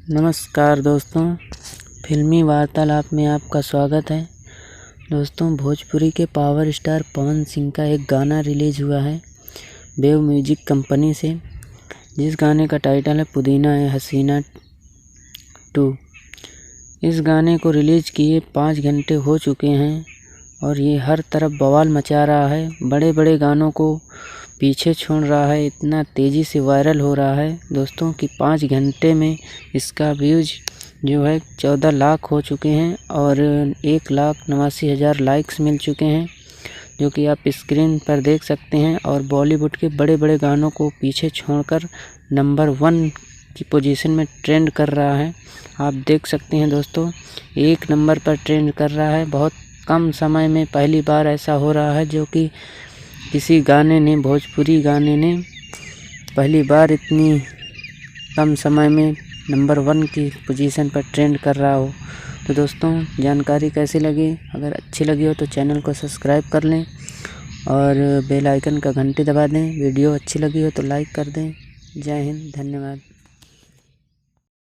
नमस्कार दोस्तों, फिल्मी वार्तालाप में आपका स्वागत है। दोस्तों, भोजपुरी के पावर स्टार पवन सिंह का एक गाना रिलीज़ हुआ है वेव म्यूजिक कंपनी से, जिस गाने का टाइटल है पुदीना है हसीना 2। इस गाने को रिलीज़ किए 5 घंटे हो चुके हैं और ये हर तरफ बवाल मचा रहा है। बड़े बड़े गानों को पीछे छोड़ रहा है, इतना तेज़ी से वायरल हो रहा है दोस्तों कि 5 घंटे में इसका व्यूज़ जो है 14 लाख हो चुके हैं और 1,89,000 लाइक्स मिल चुके हैं, जो कि आप स्क्रीन पर देख सकते हैं। और बॉलीवुड के बड़े बड़े गानों को पीछे छोड़कर नंबर 1 की पोजीशन में ट्रेंड कर रहा है। आप देख सकते हैं दोस्तों, 1 नंबर पर ट्रेंड कर रहा है। बहुत कम समय में पहली बार ऐसा हो रहा है, जो कि किसी गाने ने, भोजपुरी गाने ने पहली बार इतनी कम समय में नंबर 1 की पोजीशन पर ट्रेंड कर रहा हो। तो दोस्तों, जानकारी कैसी लगी? अगर अच्छी लगी हो तो चैनल को सब्सक्राइब कर लें और बेल आइकन का घंटी दबा दें। वीडियो अच्छी लगी हो तो लाइक कर दें। जय हिंद, धन्यवाद।